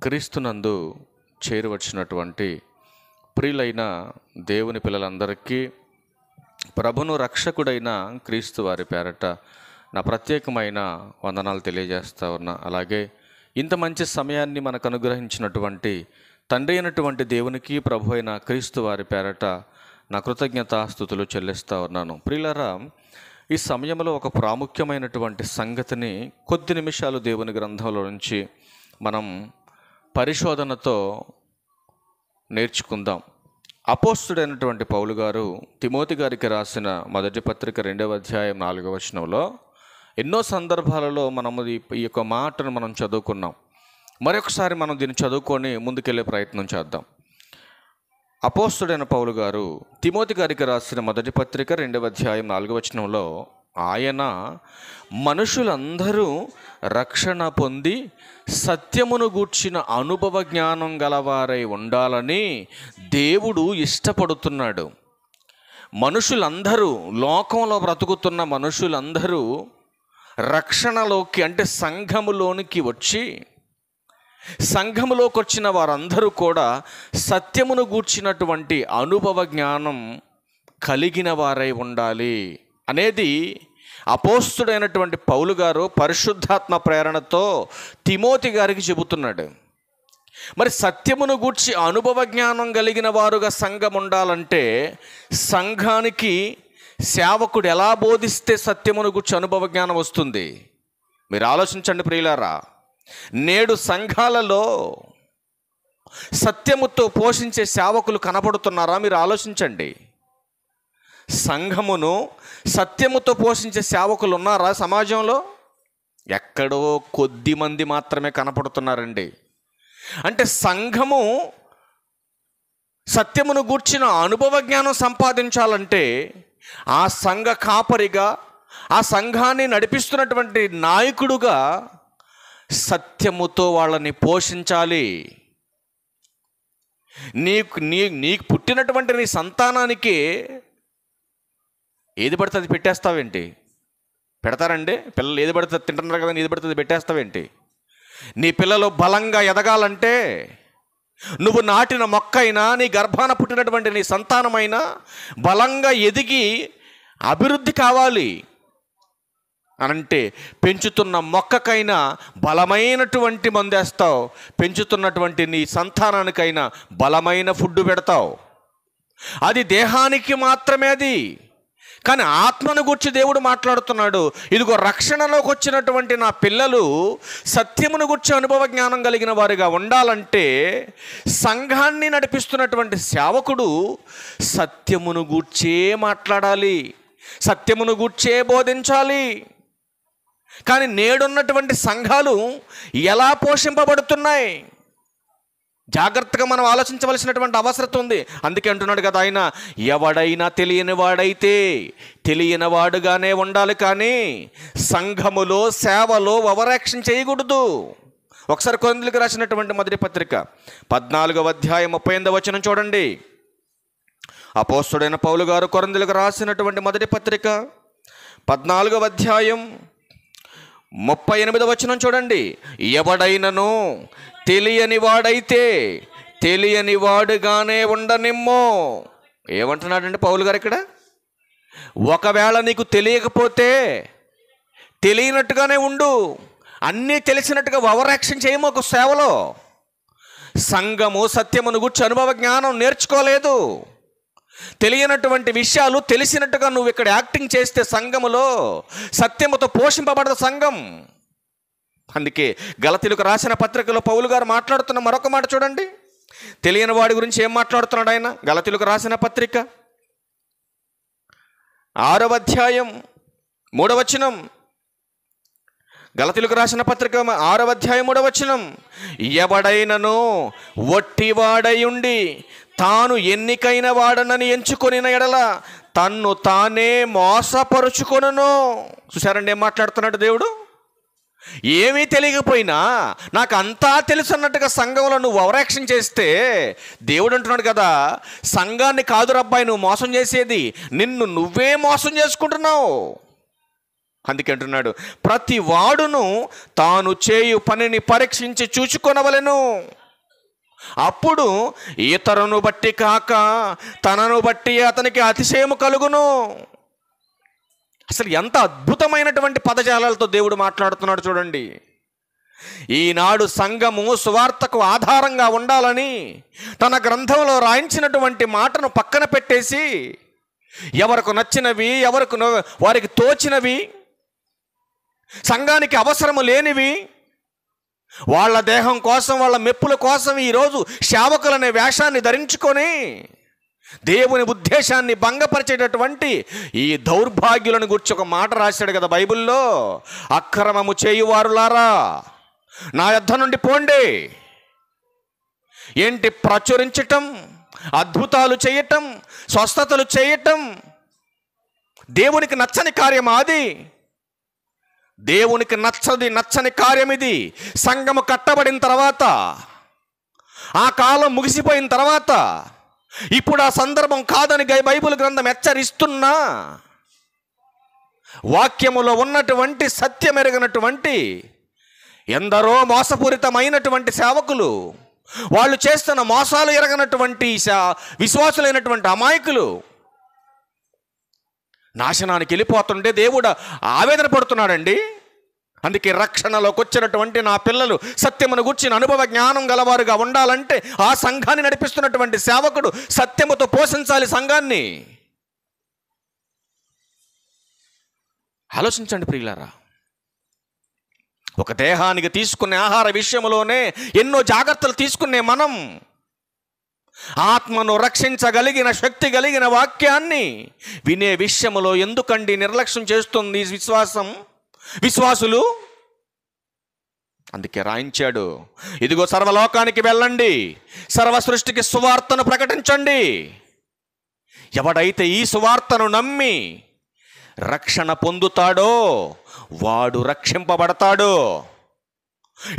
క్రీస్తునందు చేరువచ్చినటువంటి ప్రియులైన దేవుని పిల్లలందరికీ ప్రభును రక్షకుడైన క్రీస్తు వారి పేరట నా ప్రత్యేకమైన వందనాలు తెలియజేస్తా ఉన్నా. అలాగే ఇంత మంచి సమయాన్ని మనకు అనుగ్రహించినటువంటి తండ్రి అయినటువంటి దేవునికి, ప్రభు అయిన క్రీస్తు వారి పేరట నా కృతజ్ఞతాస్తుతులు చెల్లిస్తూ ఉన్నాను. ప్రియులారా, ఈ సమయంలో ఒక ప్రాముఖ్యమైనటువంటి సంగతిని కొద్ది నిమిషాలు దేవుని గ్రంథంలో నుంచి మనం పరిశోధనతో నేర్చుకుందాం. అపోస్తుడైనటువంటి పౌలు గారు తిమోతి గారికి రాసిన మొదటి పత్రిక 2వ అధ్యాయం 4వ వచనంలో ఎన్నో సందర్భాలలో మనము ఈ యొక్క మాటను మనం చదువుకున్నాం. మరొకసారి మనం దీన్ని చదువుకొని ముందుకెళ్ళే ప్రయత్నం చేద్దాం. అపోస్తుడైన పౌలు గారు తిమోతి గారికి రాసిన మొదటి పత్రిక 2వ అధ్యాయం 4వ వచనంలో ఆయన మనుషులందరూ రక్షణ పొంది సత్యమును గూర్చిన అనుభవ జ్ఞానం గలవారై ఉండాలని దేవుడు ఇష్టపడుతున్నాడు. మనుషులందరూ, లోకంలో బ్రతుకుతున్న మనుషులందరూ రక్షణలోకి, అంటే సంఘములోనికి వచ్చి, సంఘములోకి వచ్చిన వారందరూ కూడా సత్యమును గూర్చినటువంటి అనుభవ జ్ఞానం కలిగిన వారై ఉండాలి అనేది అపోస్తుడైనటువంటి పౌలు గారు పరిశుద్ధాత్మ ప్రేరణతో తిమోతి గారికి చెబుతున్నాడు. మరి సత్యమును గూర్చి అనుభవ జ్ఞానం కలిగిన వారుగా సంఘం ఉండాలంటే సంఘానికి సేవకుడు ఎలా బోధిస్తే సత్యమును గూర్చి అనుభవ జ్ఞానం వస్తుంది? మీరు ఆలోచించండి ప్రియులారా. నేడు సంఘాలలో సత్యముతో పోషించే సేవకులు కనపడుతున్నారా? మీరు ఆలోచించండి. సంఘమును సత్యముతో పోషించే సేవకులు ఉన్నారా సమాజంలో? ఎక్కడో కొద్ది మంది మాత్రమే కనపడుతున్నారండి. అంటే సంఘము సత్యమును గూర్చిన అనుభవ జ్ఞానం సంపాదించాలంటే ఆ సంఘ కాపరిగా, ఆ సంఘాన్ని నడిపిస్తున్నటువంటి నాయకుడుగా సత్యముతో వాళ్ళని పోషించాలి. నీకు పుట్టినటువంటి నీ సంతానానికి ఏది పడితే అది పెట్టేస్తావేంటి? పెడతారండి పిల్లలు? ఏది పడితే తింటున్నారు కదా, ఏది పడితే అది పెట్టేస్తావేంటి? నీ పిల్లలు బలంగా ఎదగాలంటే నువ్వు నాటిన మొక్క అయినా, నీ గర్భాన పుట్టినటువంటి నీ సంతానమైనా బలంగా ఎదిగి అభివృద్ధి కావాలి అనంటే పెంచుతున్న మొక్కకైనా బలమైనటువంటి మందేస్తావు, పెంచుతున్నటువంటి నీ సంతానానికైనా బలమైన ఫుడ్ పెడతావు. అది దేహానికి మాత్రమే అది. కానీ ఆత్మను గురించి దేవుడు మాట్లాడుతున్నాడు. ఇదిగో రక్షణలోకి వచ్చినటువంటి నా పిల్లలు సత్యమును గురించి అనుభవ జ్ఞానం కలిగిన వారిగా ఉండాలంటే సంఘాన్ని నడిపిస్తున్నటువంటి సేవకుడు సత్యమును గూర్చే మాట్లాడాలి, సత్యమును గూర్చే బోధించాలి. కానీ నేడున్నటువంటి సంఘాలు ఎలా పోషింపబడుతున్నాయి? జాగ్రత్తగా మనం ఆలోచించవలసినటువంటి అవసరం ఉంది. అందుకే అంటున్నాడు కదా ఆయన, ఎవడైనా తెలియనివాడుగానే ఉండాలి, కానీ సంఘములో సేవలో ఓవరాక్షన్ చేయకూడదు. ఒకసారి కొరింథీయులకు రాసినటువంటి మొదటి పత్రిక 14వ అధ్యాయం 38వ వచనం చూడండి. అపోస్తుడైన పౌలు గారు కొరింథీయులకు రాసినటువంటి మొదటి పత్రిక 14వ అధ్యాయం 38వ వచనం చూడండి. ఎవడైనను తెలియనివాడుగానే ఉండనిమ్మో. ఏమంటున్నాడండి పౌలు గారు ఇక్కడ? ఒకవేళ నీకు తెలియకపోతే తెలియనట్టుగానే ఉండు, అన్నీ తెలిసినట్టుగా ఓవరాక్షన్ చేయము. ఒక సేవలో సంఘము సత్యమును గురించి అనుభవ జ్ఞానం నేర్చుకోలేదు. తెలియనటువంటి విషయాలు తెలిసినట్టుగా నువ్వు ఇక్కడ యాక్టింగ్ చేస్తే సంఘములో సత్యముతో పోషింపబడదు సంఘం. అందుకే గలతీయులకు రాసిన పత్రికలో పౌలు గారు మాట్లాడుతున్న మరొక మాట చూడండి. తెలియని వాడి గురించి ఏం మాట్లాడుతున్నాడు ఆయన? గలతీయులకు రాసిన పత్రిక 6వ అధ్యాయం 3వ వచనం. గలతీయులకు రాసిన పత్రిక 6వ అధ్యాయం 3వ వచనం. ఎవడైనను వట్టివాడై ఉండి తాను ఎన్నికైన వాడనని ఎంచుకొనిన ఎడల తన్ను తానే మోసపరుచుకొనును. చూశారండి ఏం మాట్లాడుతున్నాడు దేవుడు? ఏమీ తెలియకపోయినా నాకు అంతా తెలుసు అన్నట్టుగా సంఘంలో నువ్వు ఓవరాక్షన్ చేస్తే దేవుడు అంటున్నాడు కదా, సంఘాన్ని కాదు రబ్బాయి నువ్వు మోసం చేసేది, నిన్ను నువ్వే మోసం చేసుకుంటున్నావు. అందుకే అంటున్నాడు, ప్రతి వాడును తాను చేయు పనిని పరీక్షించి చూచుకొనవలెను. అప్పుడు ఇతరును బట్టి కాక తనను బట్టి అతనికి అతిశయము కలుగును. అసలు ఎంత అద్భుతమైనటువంటి పదజాలాలతో దేవుడు మాట్లాడుతున్నాడు చూడండి. ఈనాడు సంఘము సువార్తకు ఆధారంగా ఉండాలని తన గ్రంథంలో రాయించినటువంటి మాటను పక్కన పెట్టేసి ఎవరికి నచ్చినవి, వారికి తోచినవి, సంఘానికి అవసరము లేనివి, వాళ్ళ దేహం కోసం, వాళ్ళ మెప్పుల కోసం ఈరోజు సేవకులనే వేషాన్ని ధరించుకొని దేవుని ఉద్దేశాన్ని భంగపరిచేటటువంటి ఈ దౌర్భాగ్యులను గురించి ఒక మాట రాశాడు కదా బైబిల్లో. అక్రమము చేయువారులారా నా యొద్ద నుండి పోండి. ఏంటి? ప్రచురించటం, అద్భుతాలు చేయటం, స్వస్థతలు చేయటం దేవునికి నచ్చని కార్యం. అది దేవునికి నచ్చని కార్యం ఇది. సంఘము కట్టబడిన తర్వాత, ఆ కాలం ముగిసిపోయిన తర్వాత, ఇప్పుడు ఆ సందర్భం కాదని బైబిల్ గ్రంథం హెచ్చరిస్తున్నా, వాక్యములో ఉన్నటువంటి సత్యమెరగనటువంటి ఎందరో మోసపూరితమైనటువంటి సేవకులు, వాళ్ళు చేస్తున్న మోసాలు ఎరగనటువంటి విశ్వాసులైనటువంటి అమాయకులు నాశనానికి వెళ్ళిపోతుంటే దేవుడు ఆవేదన పడుతున్నాడండి. అందుకే రక్షణలోకి వచ్చినటువంటి నా పిల్లలు సత్యమును గూర్చిన అనుభవ జ్ఞానం గలవారుగా ఉండాలంటే ఆ సంఘాన్ని నడిపిస్తున్నటువంటి సేవకుడు సత్యముతో పోషించాలి సంఘాన్ని. ఆలోచించండి ప్రియులారా. ఒక దేహానికి తీసుకునే ఆహార విషయంలోనే ఎన్నో జాగ్రత్తలు తీసుకునే మనం ఆత్మను రక్షించగలిగిన శక్తి కలిగిన వాక్యాన్ని వినే విషయంలో ఎందుకండి నిర్లక్ష్యం చేస్తుంది విశ్వాసులు? అందుకే రాయించాడు, ఇదిగో సర్వలోకానికి వెళ్ళండి, సర్వ సృష్టికి సువార్తను ప్రకటించండి. ఎవడైతే ఈ సువార్తను నమ్మి రక్షణ పొందుతాడో వాడు రక్షింపబడతాడు.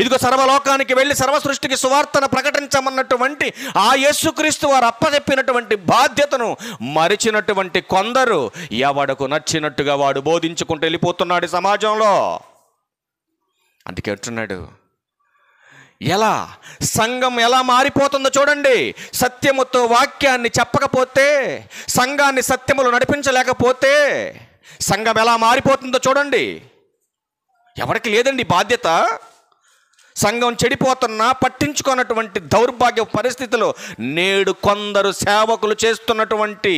ఇదిగో సర్వలోకానికి వెళ్ళి సర్వ సృష్టికి సువార్తను ప్రకటించమన్నటువంటి ఆ యేసుక్రీస్తు వారు అప్పచెప్పినటువంటి బాధ్యతను మరిచినటువంటి కొందరు ఎవడకు నచ్చినట్టుగా వాడు బోధించుకుంటూ వెళ్ళిపోతున్నాడు సమాజంలో. అందుకే అంటున్నాడు, ఎలా సంఘం ఎలా మారిపోతుందో చూడండి. సత్యముతో వాక్యాన్ని చెప్పకపోతే, సంఘాన్ని సత్యములు నడిపించలేకపోతే సంఘం ఎలా మారిపోతుందో చూడండి. ఎవరికి లేదండి బాధ్యత. సంఘం చెడిపోతున్నా పట్టించుకున్నటువంటి దౌర్భాగ్య పరిస్థితిలో నేడు కొందరు సేవకులు చేస్తున్నటువంటి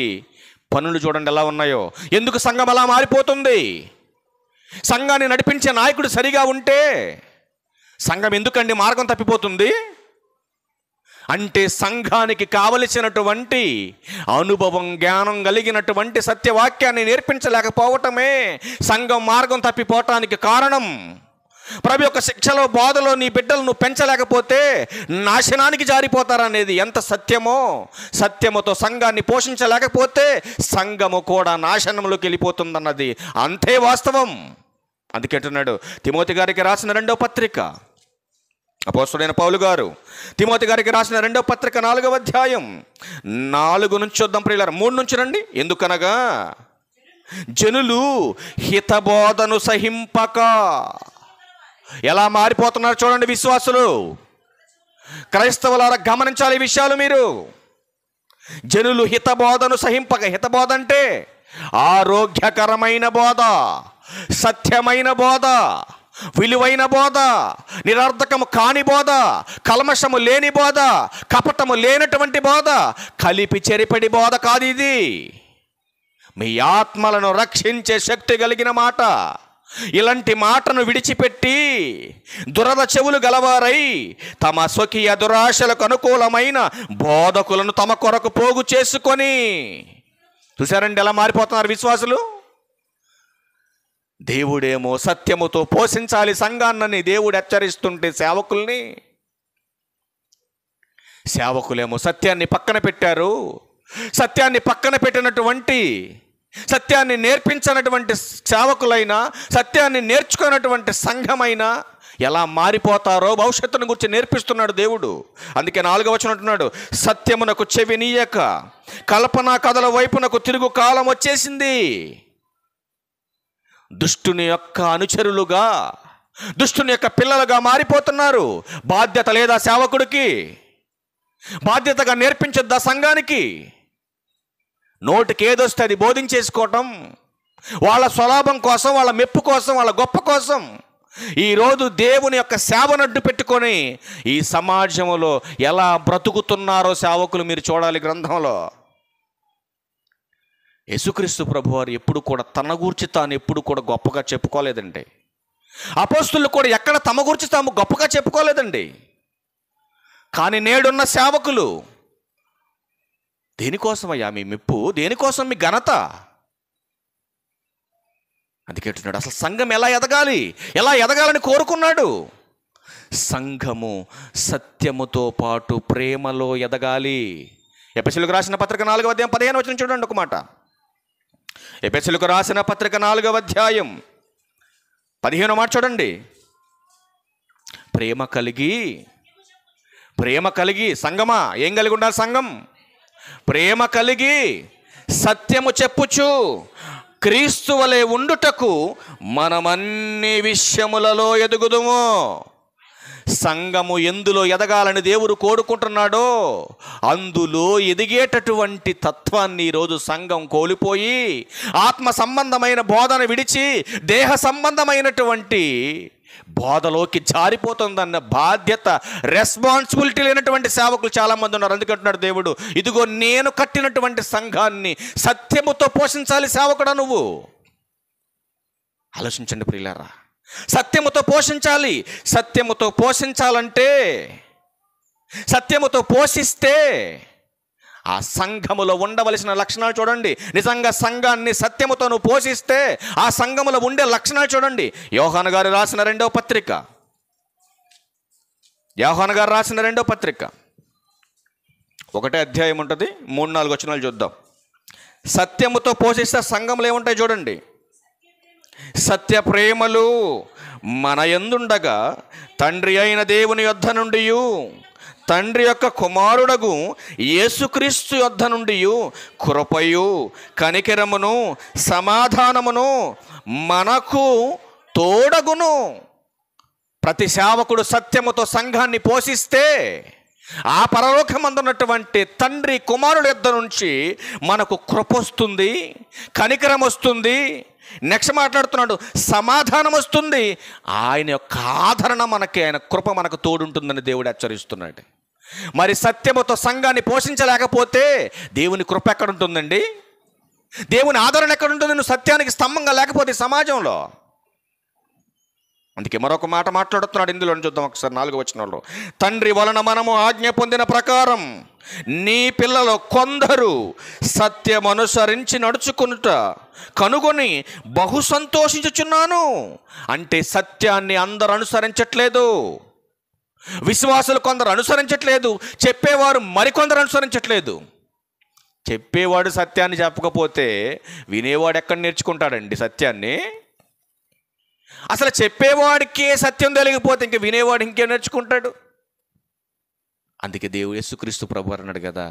పనులు చూడండి ఎలా ఉన్నాయో. ఎందుకు సంఘం అలా మారిపోతుంది? సంఘాన్ని నడిపించే నాయకుడు సరిగా ఉంటే సంఘం ఎందుకండి మార్గం తప్పిపోతుంది? అంటే సంఘానికి కావలసినటువంటి అనుభవం, జ్ఞానం కలిగినటువంటి సత్యవాక్యాన్ని నేర్పించలేకపోవటమే సంఘం మార్గం తప్పిపోవటానికి కారణం. ప్రభు యొక్క శిక్షలో, బోధలో నీ బిడ్డలు నువ్వు పెంచలేకపోతే నాశనానికి జారిపోతారనేది ఎంత సత్యమో, సత్యముతో సంఘాన్ని పోషించలేకపోతే సంఘము కూడా నాశనంలోకి వెళ్ళిపోతుందన్నది అంతే వాస్తవం. అందుకే అంటున్నాడు, తిమోతి గారికి రాసిన 2వ పత్రిక, అపోస్తలుడైన పౌలు గారు తిమోతి గారికి రాసిన 2వ పత్రిక 4వ అధ్యాయం 4 నుంచి చూద్దాం ప్రియులారా. 3 నుంచి రండి. ఎందుకనగా జనులు హితబోధను సహింపక ఎలా మారిపోతున్నారు చూడండి విశ్వాసులు. క్రైస్తవులారా గమనించాలి ఈ విషయాలు మీరు. జనులు హితబోధను సహింపక, హితబోధ అంటే ఆరోగ్యకరమైన బోధ, సత్యమైన బోధ, విలువైన బోధ, నిరర్ధకము కాని బోధ, కల్మషము లేని బోధ, కపటము లేనటువంటి బోధ, కలిపి చెరిపడి బోధ కాదు ఇది. మీ ఆత్మలను రక్షించే శక్తి కలిగిన మాట. ఇలాంటి మాటను విడిచిపెట్టి దురద చెవులు గలవారై తమ స్వకీయ దురాశలకు అనుకూలమైన బోధకులను తమ కొరకు పోగు చేసుకొని, చూసారండి ఎలా మారిపోతున్నారు విశ్వాసులు. దేవుడేమో సత్యముతో పోషించాలి సంఘాన్నని దేవుడు హెచ్చరిస్తుంటే సేవకులేమో సత్యాన్ని పక్కన పెట్టారు. సత్యాన్ని పక్కన పెట్టినటువంటి, సత్యాన్ని నేర్పించినటువంటి సేవకులైనా, సత్యాన్ని నేర్చుకున్నటువంటి సంఘమైనా ఎలా మారిపోతారో భవిష్యత్తును గురించి నేర్పిస్తున్నాడు దేవుడు. అందుకే 4వ వచనం అంటున్నాడు, సత్యమునకు చెవినీయక కల్పనా కథల వైపునకు తిరుగు కాలం వచ్చేసింది. దుష్టుని యొక్క అనుచరులుగా, దుష్టుని యొక్క పిల్లలుగా మారిపోతున్నారు. బాధ్యత లేదా సేవకుడికి? బాధ్యతగా నేర్పించొద్దా సంఘానికి? నోటికి ఏదొస్తే అది బోధించేసుకోవటం, వాళ్ళ స్వలాభం కోసం, వాళ్ళ మెప్పు కోసం, వాళ్ళ గొప్ప కోసం ఈరోజు దేవుని యొక్క సేవనడ్డు పెట్టుకొని ఈ సమాజంలో ఎలా బ్రతుకుతున్నారో సేవకులు మీరు చూడాలి. గ్రంథంలో యేసుక్రీస్తు ప్రభువారు ఎప్పుడు కూడా తన గూర్చి తాను ఎప్పుడు కూడా గొప్పగా చెప్పుకోలేదండి. అపోస్తులు కూడా ఎక్కడ తమ గురించి తాము గొప్పగా చెప్పుకోలేదండి. కానీ నేడున్న సేవకులు దేనికోసమయ్యా మీ మెప్పు? దేనికోసం మీ ఘనత? అందుకేంటున్నాడు, అసలు సంఘం ఎలా ఎదగాలి, ఎలా ఎదగాలని కోరుకున్నాడు? సంఘము సత్యముతో పాటు ప్రేమలో ఎదగాలి. ఎఫెసీయులకు రాసిన పత్రిక 4వ అధ్యాయం 15వ వచనం చూడండి ఒక మాట. ఎఫెసీయులకు రాసిన పత్రిక 4వ అధ్యాయం 15వ మాట చూడండి. ప్రేమ కలిగి సంఘమా ఏం కలిగి ఉండాలి? సంఘం ప్రేమ కలిగి సత్యము చెప్పుచు క్రీస్తు వలె ఉండుటకు మనమన్ని విషయములలో ఎదుగుదుము. సంఘము ఎందులో ఎదగాలని దేవుడు కోరుకుంటున్నాడో అందులో ఎదిగేటటువంటి తత్వాన్ని ఈరోజు సంఘం కోల్పోయి ఆత్మ సంబంధమైన బోధన విడిచి దేహ సంబంధమైనటువంటి బోధలోకి జారిపోతుందన్న బాధ్యత, రెస్పాన్సిబిలిటీ లేనటువంటి సేవకులు చాలామంది ఉన్నారు. అందుకంటున్నాడు దేవుడు, ఇదిగో నేను కట్టినటువంటి సంఘాన్ని సత్యముతో పోషించాలి. సేవకుడా నువ్వు ఆలోచించండి ప్రియులారా, సత్యముతో పోషించాలి. సత్యముతో పోషించాలంటే, సత్యముతో పోషిస్తే ఆ సంఘములో ఉండవలసిన లక్షణాలు చూడండి. నిజంగా సంఘాన్ని సత్యముతో నువ్వు పోషిస్తే ఆ సంఘములో ఉండే లక్షణాలు చూడండి. యోహాను గారు రాసిన రెండవ పత్రిక 1వ అధ్యాయం ఉంటుంది, 3-4 వచనాలు చూద్దాం. సత్యముతో పోషిస్తే సంఘములు ఏముంటాయి చూడండి. సత్య ప్రేమలు మన యందుండగా తండ్రి అయిన దేవుని యొద్ద నుండి, తండ్రి యొక్క కుమారుడగు యేసుక్రీస్తు యొద్ద నుండి కృపయు కనికరమును సమాధానమును మనకు తోడగును. ప్రతి సేవకుడు సత్యముతో సంఘాన్ని పోషిస్తే ఆ పరలోకమందున్నటువంటి తండ్రి కుమారుడు యొద్ద నుంచి మనకు కృప వస్తుంది, కనికరం వస్తుంది. నెక్స్ట్ మాట్లాడుతున్నాడు, సమాధానం వస్తుంది. ఆయన యొక్క ఆదరణ మనకి, ఆయన కృప మనకు తోడుంటుందని దేవుడు హెచ్చరిస్తున్నాడు. మరి సత్యముతో సంఘాన్ని పోషించలేకపోతే దేవుని కృప ఎక్కడుంటుందండి? దేవుని ఆదరణ ఎక్కడుంటుంది? నువ్వు సత్యానికి స్తంభంగా లేకపోతే సమాజంలో. అందుకే మరొక మాట మాట్లాడుతున్నాడు ఇందులో, చూద్దాం ఒకసారి 4వ వచనంలో. తండ్రి వలన మనము ఆజ్ఞ పొందిన ప్రకారం నీ పిల్లలు కొందరు సత్యం అనుసరించి నడుచుకునుట కనుగొని బహు సంతోషించుచున్నాను. అంటే సత్యాన్ని అందరూ అనుసరించట్లేదు. విశ్వాసులు కొందరు అనుసరించట్లేదు, చెప్పేవారు మరికొందరు అనుసరించట్లేదు. చెప్పేవాడు సత్యాన్ని చెప్పకపోతే వినేవాడు ఎక్కడ నేర్చుకుంటాడండి సత్యాన్ని? అసలు చెప్పేవాడికే సత్యం తెలియకపోతే ఇంక వినేవాడు ఇంకేం నేర్చుకుంటాడు? అందుకే దేవుడు యేసుక్రీస్తు ప్రభువు అన్నాడు కదా,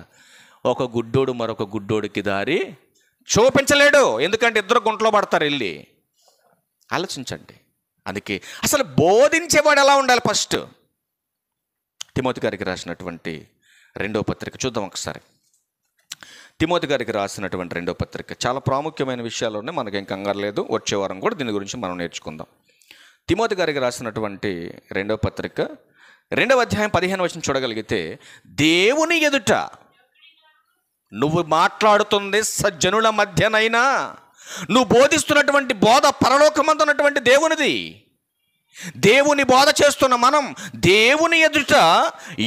ఒక గుడ్డోడు మరొక గుడ్డోడికి దారి చూపించలేడు. ఎందుకంటే ఇద్దరు గుంటలో పడతారు వెళ్ళి. ఆలోచించండి. అందుకే అసలు బోధించేవాడు ఎలా ఉండాలి? ఫస్ట్ తిమోతి గారికి రాసినటువంటి 2వ పత్రిక చూద్దాం ఒకసారి. తిమోతి గారికి రాసినటువంటి 2వ పత్రిక చాలా ప్రాముఖ్యమైన విషయాలు ఉన్నాయి. మనకేం కంగారు లేదు, వచ్చే వారం కూడా దీని గురించి మనం నేర్చుకుందాం. తిమోతి గారికి రాసినటువంటి 2వ పత్రిక 2వ అధ్యాయం 15వ వచనం చూడగలిగితే, దేవుని ఎదుట నువ్వు మాట్లాడుతుంది సజ్జనుల మధ్యనైనా, నువ్వు బోధిస్తున్నటువంటి బోధ పరలోకమందున్నటువంటి దేవునిది. దేవుని బోధ చేస్తున్న మనం దేవుని ఎదుట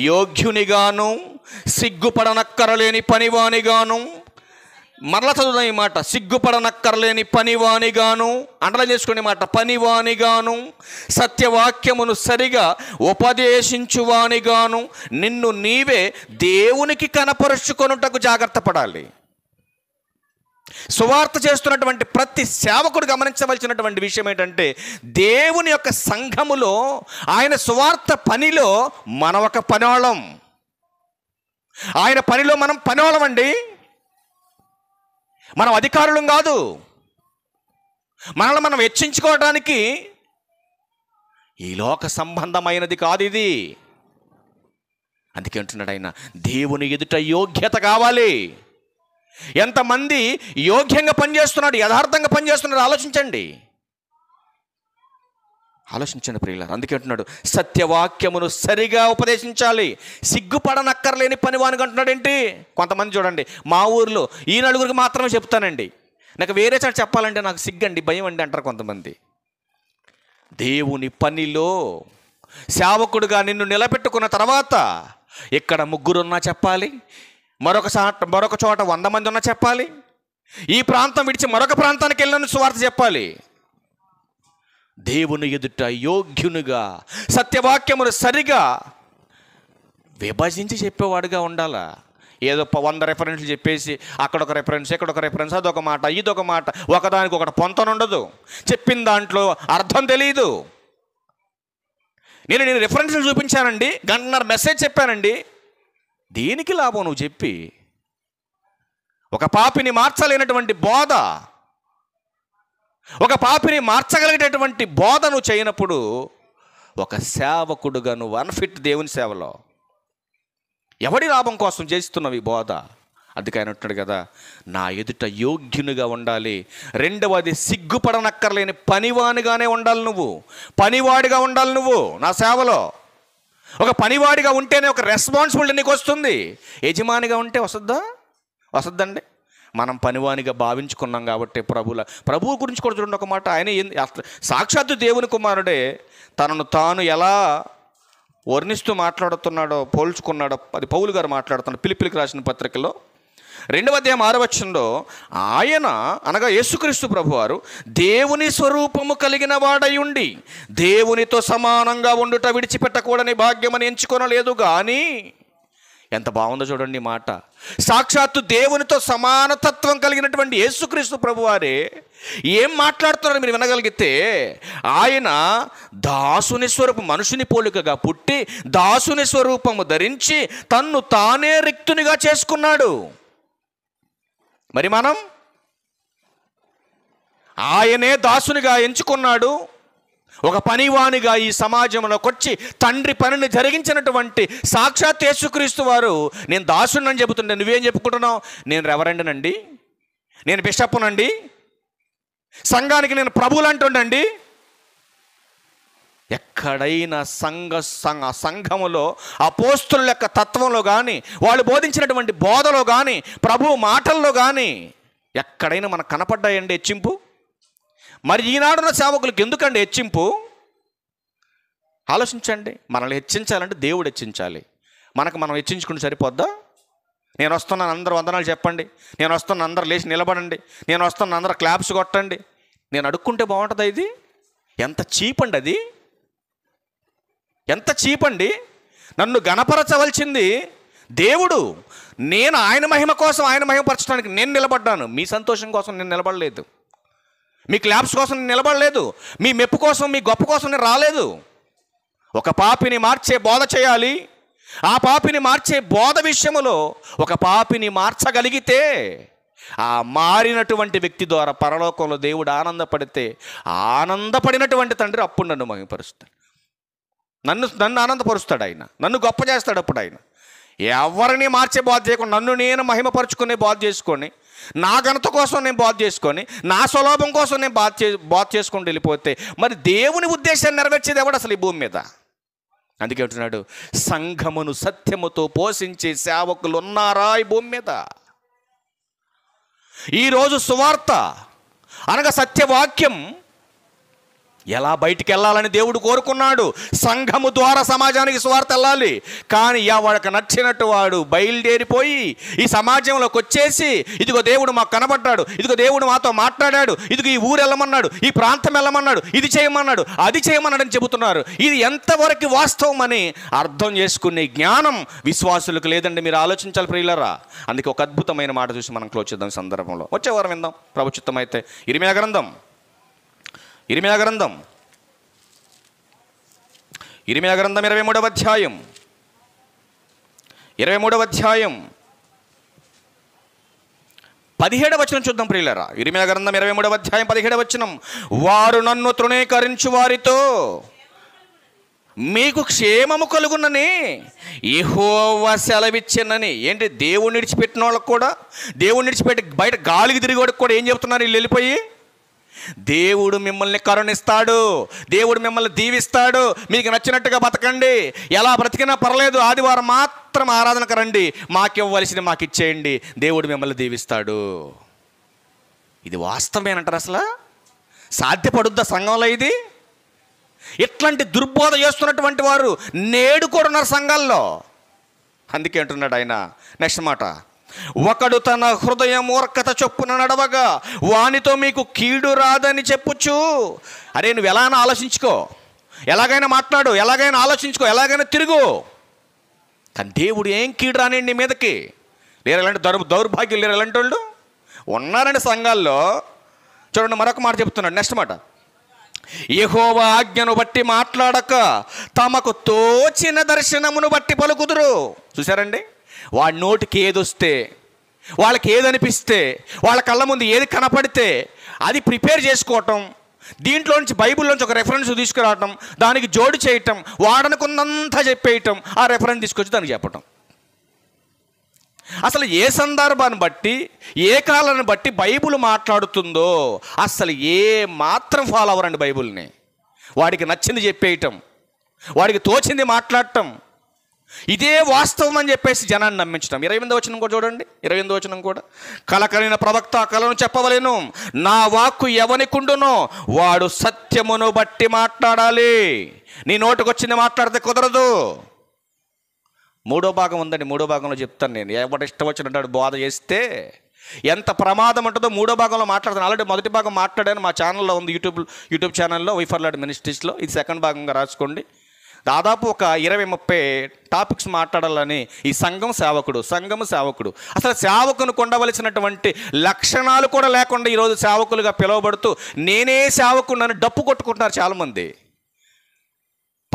యోగ్యునిగాను సిగ్గుపడనక్కరలేని పనివానిగాను, మరలా చదువుదాం ఈ మాట, సిగ్గుపడనక్కరలేని పనివానిగాను, అండలా చేసుకోండి మాట, పనివానిగాను, సత్యవాక్యమును సరిగా ఉపదేశించువానిగాను నిన్ను నీవే దేవునికి కనపరుచుకొనుటకు జాగ్రత్త పడాలి. సువార్త చేస్తున్నటువంటి ప్రతి సేవకుడు గమనించవలసినటువంటి విషయం ఏంటంటే, దేవుని యొక్క సంఘములో ఆయన సువార్త పనిలో మనం ఒక పనోళం. ఆయన పనిలో మనం పనోళం అండి, మనం అధికారులం కాదు. మనల్ని మనం హెచ్చించుకోవడానికి ఈ లోక సంబంధమైనది కాదు ఇది. అందుకే అంటున్నాడు ఆయన, దేవుని ఎదుట యోగ్యత కావాలి. ఎంతమంది యోగ్యంగా పనిచేస్తున్నాడు, యథార్థంగా పనిచేస్తున్నాడు ఆలోచించండి ప్రియులారా. అందుకే అంటున్నాడు, సత్యవాక్యమును సరిగా ఉపదేశించాలి, సిగ్గుపడనక్కర్లేని పనివానికి అంటున్నాడు. ఏంటి, కొంతమంది చూడండి, మా ఊర్లో ఈ నలుగురికి మాత్రమే చెప్తానండి, నాకు వేరే చోట చెప్పాలంటే నాకు సిగ్గండి, భయం అండి అంటారు కొంతమంది. దేవుని పనిలో సేవకుడుగా నిన్ను నిలబెట్టుకున్న తర్వాత ఇక్కడ 3 ఉన్నా చెప్పాలి, మరొక చోట 100 మంది ఉన్నా చెప్పాలి, ఈ ప్రాంతం విడిచి మరొక ప్రాంతానికి వెళ్ళిన సువార్త చెప్పాలి. దేవుని ఎదుట యోగ్యునిగా సత్యవాక్యమును సరిగా విభజించి చెప్పేవాడుగా ఉండాలా. ఏదో 100 రెఫరెన్స్లు చెప్పేసి అక్కడొక రెఫరెన్స్, ఇక్కడొక రెఫరెన్స్, అదొక మాట, ఇదొక మాట, ఒకదానికి ఒకటి పొంతనుండదు, చెప్పిన దాంట్లో అర్థం తెలియదు. నేను రెఫరెన్స్లు చూపించానండి, 1.5 గంట మెసేజ్ చెప్పానండి, దేనికి లాభం నువ్వు చెప్పి? ఒక పాపిని మార్చలేనటువంటి బోధ, ఒక పాపిని మార్చగలిగేటటువంటి బోధ నువ్వు చేయనప్పుడు ఒక సేవకుడుగా నువ్వు అన్ఫిట్ దేవుని సేవలో. ఎవడి లాభం కోసం చేస్తున్నావు ఈ బోధ? అందుకే ఆయన అంటున్నాడు కదా, నా ఎదుట యోగ్యునిగా ఉండాలి. 2వది, సిగ్గుపడనక్కర్లేని పనివానిగానే ఉండాలి. నువ్వు పనివాడిగా ఉండాలి. నువ్వు నా సేవలో ఒక పనివాడిగా ఉంటేనే ఒక రెస్పాన్సిబిలిటీ నీకు వస్తుంది. యజమానిగా ఉంటే వస్తుందండి. మనం పనివానిగా భావించుకున్నాం కాబట్టి ప్రభువు గురించి కూడా చూడండి ఒక మాట. ఆయన సాక్షాత్తు దేవుని కుమారుడే తనను తాను ఎలా వర్ణిస్తూ మాట్లాడుతున్నాడో, పోల్చుకున్నాడో, అది పౌలు గారు మాట్లాడుతున్నాడు ఫిలిప్పీయులకు రాసిన పత్రికలో 2వ అధ్యాయం 6వ వచనంలో. ఆయన అనగా యేసుక్రీస్తు ప్రభువారు దేవుని స్వరూపము కలిగిన వాడై ఉండి దేవునితో సమానంగా ఉండుట విడిచిపెట్టకూడని భాగ్యమని ఎంచుకొనలేదు కానీ. ఎంత బాగుందో చూడండి ఈ మాట. సాక్షాత్తు దేవునితో సమానతత్వం కలిగినటువంటి యేసుక్రీస్తు ప్రభువారే ఏం మాట్లాడుతున్నారో మీరు వినగలిగితే, ఆయన దాసుని స్వరూపం, మనుషుని పోలికగా పుట్టి దాసుని స్వరూపము ధరించి తన్ను తానే రిక్తునిగా చేసుకున్నాడు. మరి మనం ఆయనే దాసునిగా ఎంచుకున్నాడు. ఒక పనివానిగా ఈ సమాజంలోకి వచ్చి తండ్రి పనిని జరిగించినటువంటి సాక్షాత్ యేసుక్రీస్తు వారు నేను దాసుని చెబుతుండే, నువ్వేం చెప్పుకుంటున్నావు? నేను రెవరెండ్నండి, నేను బిషప్నండి, సంఘానికి నేను ప్రభువులు అంటుండండి. ఎక్కడైనా సంఘములో అపోస్తుల యొక్క తత్వంలో కానీ, వాళ్ళు బోధించినటువంటి బోధలో కానీ, ప్రభు మాటల్లో కానీ ఎక్కడైనా మనకు కనపడ్డాయండి హెచ్చింపు? మరి ఈనాడున్న సేవకులకు ఎందుకండి హెచ్చింపు? ఆలోచించండి. మనల్ని హెచ్చించాలంటే దేవుడు హెచ్చించాలి. మనం హెచ్చించుకుంటే సరిపోద్దా? నేను వస్తున్నాను అందరూ వందనాలు చెప్పండి, నేను వస్తున్నాను అందరూ లేచి నిలబడండి, నేను వస్తున్నాను అందరూ క్లాప్స్ కొట్టండి, నేను అడుక్కుంటే బాగుంటుందా? ఇది ఎంత చీప్ అండి, అది ఎంత చీప్ అండి. నన్ను గణపరచవలసింది దేవుడు. నేను ఆయన మహిమ కోసం, ఆయన మహిమపరచడానికి నేను నిలబడ్డాను. మీ సంతోషం కోసం నేను నిలబడలేదు, మీ క్లాప్స్ కోసం నేను నిలబడలేదు, మీ మెప్పు కోసం, మీ గొప్ప కోసం నేను రాలేదు. ఒక పాపిని మార్చే బోధ చేయాలి. ఆ పాపిని మార్చే బోధ విషయంలో ఒక పాపిని మార్చగలిగితే ఆ మారినటువంటి వ్యక్తి ద్వారా పరలోకంలో దేవుడు ఆనందపడినటువంటి తండ్రి అప్పుడు నన్ను మహిమపరుస్తాడు, నన్ను ఆనందపరుస్తాడు, ఆయన నన్ను గొప్ప చేస్తాడు. అప్పుడు ఆయన ఎవరిని మార్చే బోధ చేయకుండా నన్ను నేను మహిమపరుచుకునే బోధ చేసుకొని, నా ఘనత కోసం నేను బోధ చేసుకొని, నా స్వలాభం కోసం నేను బోధ చేసుకొని వెళ్ళిపోతే మరి దేవుని ఉద్దేశాన్ని నెరవేర్చేది ఎవడు అసలు ఈ భూమి మీద? అందుకే అంటున్నాడు, సంఘమును సత్యముతో పోషించే సేవకులు ఉన్నారా ఈ భూమి మీద? ఈరోజు సువార్త అనగా సత్యవాక్యం ఎలా బయటికి వెళ్ళాలని దేవుడు కోరుకున్నాడు. సంఘము ద్వారా సమాజానికి సువార్త వెళ్ళాలి. కానీ వాడికి నచ్చినట్టు వాడు బయలుదేరిపోయి ఈ సమాజంలోకి వచ్చేసి, ఇదిగో దేవుడు మాకు కనబడ్డాడు, ఇదిగో దేవుడు మాతో మాట్లాడాడు, ఇదిగో ఈ ఊరు వెళ్ళమన్నాడు, ఈ ప్రాంతం వెళ్ళమన్నాడు, ఇది చేయమన్నాడు, అది చేయమన్నాడు అని చెబుతున్నారు. ఇది ఎంతవరకు వాస్తవం అని అర్థం చేసుకునే జ్ఞానం విశ్వాసులకు లేదండి. మీరు ఆలోచించాలి ప్రియులారా. అందుకే ఒక అద్భుతమైన మాట చూసి మనం క్లోజ్ చేద్దాం సందర్భంలో. వచ్చే వారం విందాం ప్రభు చిత్తం అయితే. ఇర్మీయా గ్రంథం 23వ అధ్యాయం 23వ అధ్యాయం 17వ వచనం చూద్దాం ప్రియులారా. ఇర్మీయా గ్రంథం 23వ అధ్యాయం 17వ వచనం. వారు నన్ను తృణీకరించు వారితో మీకు క్షేమము కలుగునని యెహోవా సెలవిచ్చెనని. ఏంటి, దేవుణ్ణి విడిచిపెట్టిన వాళ్ళకు కూడా, దేవుణ్ణి విడిచిపెట్టి బయట గాలికి తిరిగేవాడికి కూడా ఏం చెప్తున్నారు వీళ్ళు వెళ్ళిపోయి? దేవుడు మిమ్మల్ని కరుణిస్తాడు, దేవుడు మిమ్మల్ని దీవిస్తాడు, మీకు నచ్చినట్టుగా బతకండి, ఎలా బ్రతికినా పర్లేదు, ఆదివారం మాత్రం ఆరాధనకు రండి, మాకివ్వవలసింది మాకు ఇచ్చేయండి, దేవుడు మిమ్మల్ని దీవిస్తాడు. ఇది వాస్తవమేనంటారు? అసలు సాధ్యపడుద్దా సంఘంలో ఇది? ఇట్లాంటి దుర్బోధ చేస్తున్నటువంటి వారు నేడు కూడా ఉన్నారు సంఘాల్లో. అందుకే అంటున్నాడు ఆయన నెక్స్ట్ మాట. ఒకడు తన హృదయ మూర్ఖత చొప్పున నడవగా వానితో మీకు కీడు రాదని చెప్పుచు. అరే, నువ్వు ఎలాగైనా ఆలోచించుకో, ఎలాగైనా మాట్లాడు, ఎలాగైనా ఆలోచించుకో, ఎలాగైనా తిరుగు, కానీ దేవుడు ఏం కీడు రానిండి నీ మీదకి. లేరు ఎలాంటి దౌర్భాగ్యం లేరు ఎలాంటి వాళ్ళు ఉన్నారండి సంఘాల్లో. చూడండి, మరొక మాట చెప్తున్నాడు, నెక్స్ట్ మాట. యెహోవా ఆజ్ఞను బట్టి మాట్లాడక తమకు తోచిన దర్శనమును బట్టి పలుకుదురు. చూసారండి, వాడి నోటికి ఏదొస్తే, వాళ్ళకి ఏదనిపిస్తే, వాళ్ళ కళ్ళ ముందు ఏది కనపడితే అది ప్రిపేర్ చేసుకోవటం, దీంట్లోంచి బైబిల్లోంచి ఒక రెఫరెన్స్ తీసుకురావటం, దానికి జోడు చేయటం, వాడనుకున్నంతా చెప్పేయటం, ఆ రెఫరెన్స్ తీసుకొచ్చి దానికి చెప్పటం. అసలు ఏ సందర్భాన్ని బట్టి, ఏ కాలాన్ని బట్టి బైబిల్ మాట్లాడుతుందో అసలు ఏ మాత్రం ఫాలో అవ్వరండి బైబిల్ని. వాడికి నచ్చింది చెప్పేయటం, వాడికి తోచింది మాట్లాడటం, ఇదే వాస్తవం అని చెప్పేసి జనాన్ని నమ్మించడం. 28వ వచనం కూడా చూడండి, 28వ వచనం కూడా. కలకలిన ప్రవక్త కలను చెప్పవలెను, నా వాక్కు ఎవనికుండునో వాడు సత్యమును బట్టి మాట్లాడాలి. నీ నోటికొచ్చింది మాట్లాడితే కుదరదు. 3వ భాగం ఉందండి, 3వ భాగంలో చెప్తాను నేను. ఎవడు ఇష్టం వచ్చినట్టు బోధ చేస్తే ఎంత ప్రమాదం ఉంటుందో 3వ భాగంలో మాట్లాడతాను. ఆల్రెడీ 1వ భాగం మాట్లాడాను, మా ఛానల్లో ఉంది, యూట్యూబ్ ఛానల్లో వైఫర్లాడ్ మినిస్ట్రీస్లో. ఇది 2వ భాగంగా రాసుకోండి. దాదాపు ఒక 20-30 టాపిక్స్ మాట్లాడాలని. ఈ సంఘము సేవకుడు, అసలు సేవకునికి ఉండవలసినటువంటి లక్షణాలు కూడా లేకుండా ఈరోజు సేవకులుగా పిలువబడుతూ నేనే సేవకుడిని డప్పు కొట్టుకుంటున్నారు చాలామంది.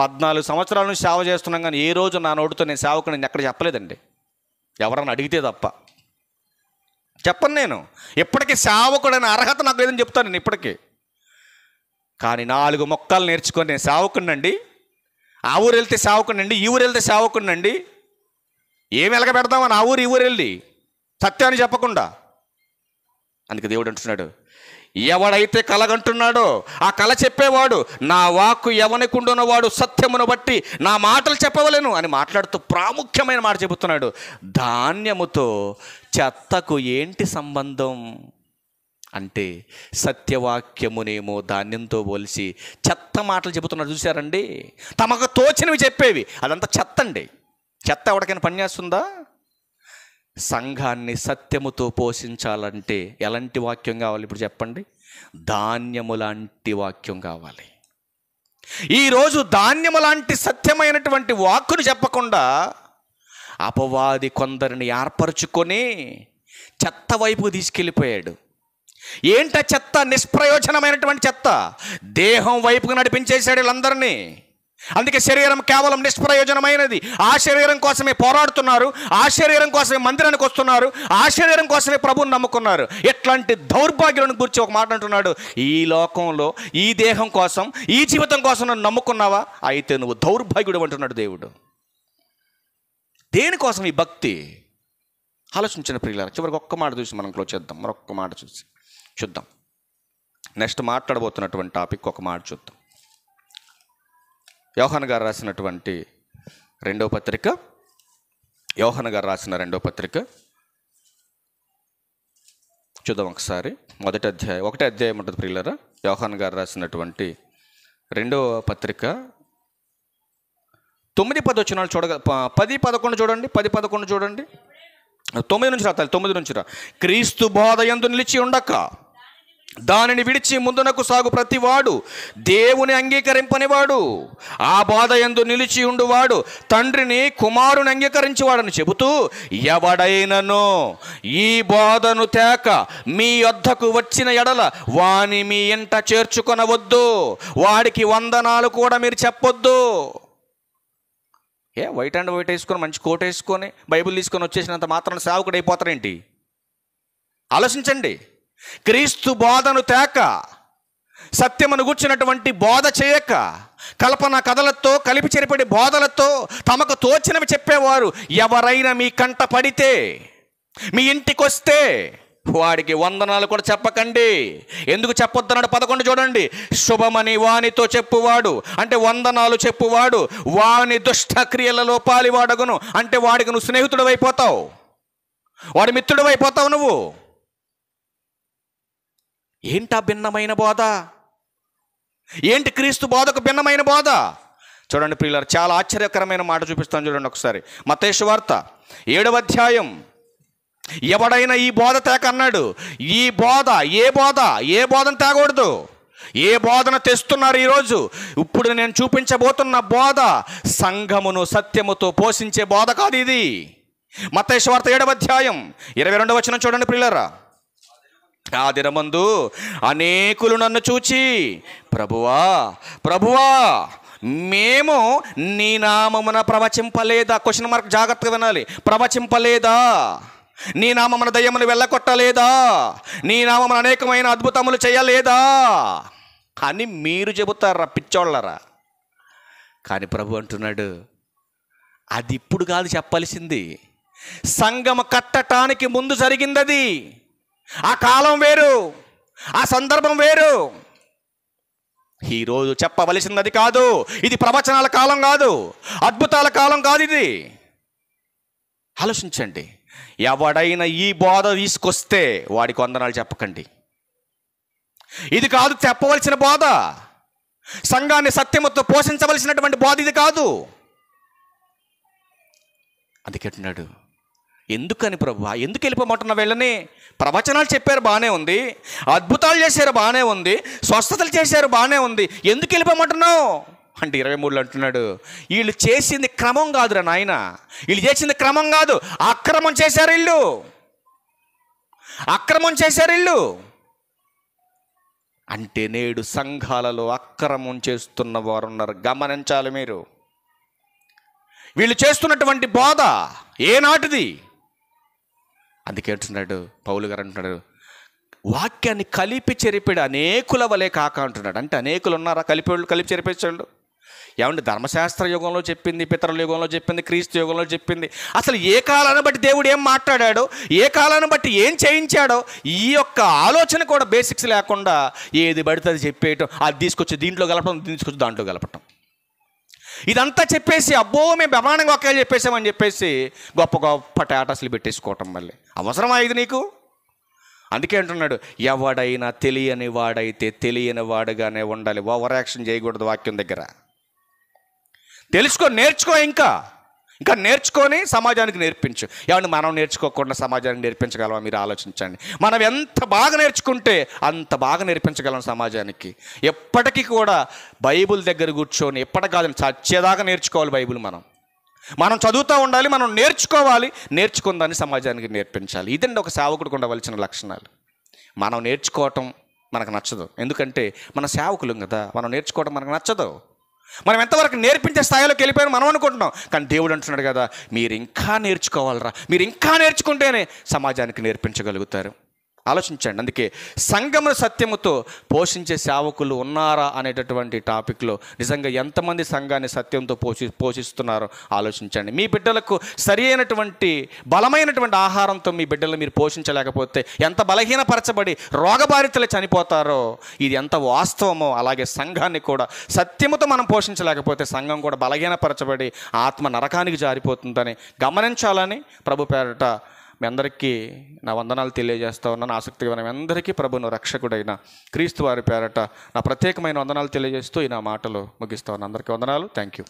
14 సంవత్సరాల నుంచి సేవ చేస్తున్నాం, కానీ ఏ రోజు నా నోటితో నేను సేవకుడిని ఎక్కడ చెప్పలేదండి, ఎవరన్నా అడిగితే తప్ప. చెప్పను నేను. ఇప్పటికీ సేవకుడైన అర్హత నాకు లేదని చెప్తాను నేను ఇప్పటికీ. కానీ 4 మొక్కలు నేర్చుకొని నేను సేవకుడినండి. ఆ ఊరు వెళ్తే సేవకుడినండి, ఈ ఊరు వెళ్తే సేవకుడినండి. ఏమి ఎలగ పెడదామని ఆ ఊరు ఈ ఊరు వెళ్ళి సత్యాన్ని చెప్పకుండా. అందుకే దేవుడు అంటున్నాడు, ఎవడైతే కలగంటున్నాడో ఆ కళ చెప్పేవాడు, నా వాక్కు ఎవనికుండునవాడు సత్యమును బట్టి నా మాటలు చెప్పవలేను అని మాట్లాడుతూ ప్రాముఖ్యమైన మాట చెబుతున్నాడు. ధాన్యముతో చెత్తకు ఏంటి సంబంధం అంటే, సత్యవాక్యమునేమో ధాన్యంతో పోల్చి చెత్త మాటలు చెబుతున్నారు. చూశారండి, తమకు తోచినవి చెప్పేవి, అదంతా చెత్త అండి. చెత్త ఎవరికైనా పనిచేస్తుందా? సంఘాన్ని సత్యముతో పోషించాలంటే ఎలాంటి వాక్యం కావాలి ఇప్పుడు చెప్పండి? ధాన్యము లాంటి వాక్యం కావాలి. ఈరోజు ధాన్యము లాంటి సత్యమైనటువంటి వాక్కును చెప్పకుండా అపవాది కొందరిని ఏర్పరచుకొని చెత్త వైపు తీసుకెళ్ళిపోయాడు. ఏంట చెత్త? నిష్ప్రయోజనమైనటువంటి చెత్త. దేహం వైపుకు నడిపించేశాడు వీళ్ళందరినీ. అందుకే శరీరం కేవలం నిష్ప్రయోజనమైనది. ఆ శరీరం కోసమే పోరాడుతున్నారు, ఆ శరీరం కోసమే మందిరానికి వస్తున్నారు, ఆ శరీరం కోసమే ప్రభువుని నమ్ముకున్నారు. ఎట్లాంటి దౌర్భాగ్యులను గురించి ఒక మాట అంటున్నాడు, ఈ లోకంలో ఈ దేహం కోసం, ఈ జీవితం కోసం నన్ను నమ్ముకున్నావా, అయితే నువ్వు దౌర్భాగ్యుడు అంటున్నాడు దేవుడు. దేనికోసం ఈ భక్తి? ఆలోచించిన ప్రియులారా, చివరికి ఒక్క మాట చూసి మనం క్లోజ్ చేద్దాం. మరొక్క మాట చూద్దాం. నెక్స్ట్ మాట్లాడబోతున్నటువంటి టాపిక్ ఒక మాట చూద్దాం. యోహాను గారు రాసినటువంటి 2వ పత్రిక, యోహాను గారు రాసిన 2వ పత్రిక చూద్దాం ఒకసారి. 1వ అధ్యాయం ఉంటుంది ప్రియులారా. యోహాను గారు రాసినటువంటి 2వ పత్రిక 9-10 వచనాలు 10-11 చూడండి. 10-11 చూడండి. 9 నుంచి రావాలి, 9 నుంచి రా. క్రీస్తు బోధ యందు నిలిచి ఉండక దానిని విడిచి ముందునకు సాగు ప్రతివాడు దేవుని అంగీకరింపనివాడు. ఆ బోధ యందు నిలిచి ఉండువాడు తండ్రిని కుమారుని అంగీకరించేవాడని చెబుతూ, ఎవడైనను ఈ బోధను తేక మీ యొద్దకు వచ్చిన ఎడల వాని మీ ఇంట చేర్చుకొనవద్దు, వాడికి వందనాలు కూడా మీరు చెప్పొద్దు. వైట్ అండ్ వైట్ వేసుకొని మంచి కోట్ వేసుకొని బైబిల్ తీసుకొని వచ్చేసినంత మాత్రం సేవకుడు అయిపోతారేంటి? ఆలోచించండి. క్రీస్తు బోధను తేక, సత్యమును గూర్చినటువంటి బోధ చేయక, కల్పన కథలతో కలిపి చెరిపడి బోధలతో తమకు తోచినవి చెప్పేవారు ఎవరైనా మీ కంట పడితే, మీ ఇంటికి వస్తే వాడికి వందనాలు కూడా చెప్పకండి. ఎందుకు చెప్పొద్దన్నాడు? 11 చూడండి. శుభమని వానితో చెప్పువాడు, అంటే వందనాలు చెప్పువాడు, వాని దుష్ట క్రియలలో పాలివాడగును. అంటే వాడికి నువ్వు స్నేహితుడు అయిపోతావు, వాడి మిత్రుడు అయిపోతావు నువ్వు. ఏంటా భిన్నమైన బోధ? ఏంటి క్రీస్తు బోధకు భిన్నమైన బోధ? చూడండి ప్రియులారా, చాలా ఆశ్చర్యకరమైన మాట చూపిస్తాను చూడండి ఒకసారి. మత్తయి సువార్త 7వ అధ్యాయం. ఎవడైనా ఈ బోధ తేక అన్నాడు. ఈ బోధ ఏ బోధను తేకూడదు? ఏ బోధన తెస్తున్నారు ఈరోజు? ఇప్పుడు నేను చూపించబోతున్న బోధ సంఘమును సత్యముతో పోషించే బోధ కాదు ఇది. మత్తయి సువార్త 7వ అధ్యాయం 22వ వచనం చూడండి ప్రియులారా. ఆ దినమందు అనేకులు నన్ను చూచి, ప్రభువా ప్రభువా, మేము నీ నామమున ప్రవచింపలేదా? క్వశ్చన్ మార్క్, జాగ్రత్తగా వినాలి. ప్రవచింపలేదా? నీ నామమున దయ్యమును వెళ్ళగొట్టలేదా? నీ నామమున అనేకమైన అద్భుతములు చేయలేదా అని మీరు చెబుతారా పిచ్చోళ్ళరా? కానీ ప్రభు అంటున్నాడు, అది ఇప్పుడు కాదు చెప్పాల్సింది, సంఘము కట్టడానికి ముందు జరిగింది అది. ఆ కాలం వేరు, ఆ సందర్భం వేరు. ఈరోజు చెప్పవలసింది అది కాదు. ఇది ప్రవచనాల కాలం కాదు, అద్భుతాల కాలం కాదు ఇది. ఆలోచించండి. ఎవడైనా ఈ బోధ తీసుకొస్తే వాడికి వందనాలు చెప్పకండి. ఇది కాదు చెప్పవలసిన బోధ. సంఘాన్ని సత్యముతో పోషించవలసినటువంటి బోధ ఇది కాదు. అందుకంటున్నాడు, ఎందుకని ప్రభువా, ఎందుకు వెళ్ళిపోమంటున్నా వీళ్ళని? ప్రవచనాలు చెప్పారు బాగానే ఉంది, అద్భుతాలు చేశారు బాగానే ఉంది, స్వస్థతలు చేశారు బాగానే ఉంది, ఎందుకు వెళ్ళిపోమంటున్నావు అంటే 23లో అంటున్నాడు, వీళ్ళు చేసింది క్రమం కాదురా నాయన, వీళ్ళు చేసింది క్రమం కాదు, అక్రమం చేశారు వీళ్ళు, అక్రమం చేశారు వీళ్ళు. అంటే నేడు సంఘాలలో అక్రమం చేస్తున్న వారు ఉన్నారు, గమనించాలి మీరు. వీళ్ళు చేస్తున్నటువంటి బోధ ఏనాటిది? అందుకే అంటున్నాడు పౌలు గారు, అంటున్నాడు వాక్యాన్ని కలిపి చెరిపెడు అనేకుల వలె కాక అంటున్నాడు. అంటే అనేకులు ఉన్నారా కలిపి చెరిపేసాడు? ఏమంటే ధర్మశాస్త్ర యుగంలో చెప్పింది, పితరుల యుగంలో చెప్పింది, క్రీస్తు యుగంలో చెప్పింది, అసలు ఏ కాలాన్ని బట్టి దేవుడు ఏం మాట్లాడాడో, ఏ కాలాన్ని బట్టి ఏం చేయించాడో, ఈ యొక్క ఆలోచన కూడా బేసిక్స్ లేకుండా ఏది పడితే అది చెప్పేయటం, అది తీసుకొచ్చి దీంట్లో కలపడం, తీసుకొచ్చి దాంట్లో కలపటం, ఇదంతా చెప్పేసి అబ్బో మేము బ్రహ్మాండంగా వాక్యాలు చెప్పేసామని చెప్పేసి గొప్ప గొప్ప టాటస్లు పెట్టేసుకోవటం. మళ్ళీ అవసరమా ఇది నీకు? అందుకే అంటున్నాడు, ఎవడైనా తెలియని వాడైతే తెలియని వాడుగానే ఉండాలి. ఓవర్ యాక్షన్ చేయకూడదు వాక్యం దగ్గర. తెలుసుకో, నేర్చుకో, ఇంకా నేర్చుకొని సమాజానికి నేర్పించు. ఏమంటే మనం నేర్చుకోకుండా సమాజానికి నేర్పించగలమా? మీరు ఆలోచించండి. మనం ఎంత బాగా నేర్చుకుంటే అంత బాగా నేర్పించగలం సమాజానికి. ఎప్పటికీ కూడా బైబిల్ దగ్గర కూర్చొని ఎప్పటికి కాదు, చచ్చేదాకా నేర్చుకోవాలి బైబిల్. మనం చదువుతూ ఉండాలి, మనం నేర్చుకోవాలి, నేర్చుకుందాన్ని సమాజానికి నేర్పించాలి. ఇదండి ఒక సేవకుడికి ఉండవలసిన లక్షణాలు. మనం నేర్చుకోవటం మనకు నచ్చదు, ఎందుకంటే మన సేవకులం కదా. మనం నేర్చుకోవటం మనకు నచ్చదు. మనం ఎంతవరకు నేర్పించే స్థాయిలోకి వెళ్ళిపోయాను మనం అనుకుంటున్నాం. కానీ దేవుడు అంటున్నాడు కదా, మీరు ఇంకా నేర్చుకోవాలరా, మీరు ఇంకా నేర్చుకుంటేనే సమాజానికి నేర్పించగలుగుతారు. ఆలోచించండి. అందుకే సంఘము సత్యముతో పోషించే సేవకులు ఉన్నారా అనేటటువంటి టాపిక్లో నిజంగా ఎంతమంది సంఘాన్ని సత్యంతో పోషిస్తున్నారో ఆలోచించండి. మీ బిడ్డలకు సరి అయినటువంటి బలమైనటువంటి ఆహారంతో మీ బిడ్డలు మీరు పోషించలేకపోతే ఎంత బలహీనపరచబడి రోగబారితలు చనిపోతారో ఇది ఎంత వాస్తవమో, అలాగే సంఘాన్ని కూడా సత్యముతో మనం పోషించలేకపోతే సంఘం కూడా బలహీనపరచబడి ఆత్మ నరకానికి జారిపోతుందని గమనించాలని ప్రభు పేరట మీ అందరికీ నా వందనాలు తెలియజేస్తా ఉన్నాను. ఆసక్తిగా మీ అందరికీ ప్రభును రక్షకుడైన క్రీస్తు వారి పేరట నా ప్రత్యేకమైన వందనాలు తెలియజేస్తూ ఈ నా మాటలు ముగిస్తా ఉన్నాను. అందరికీ వందనాలు. Thank you.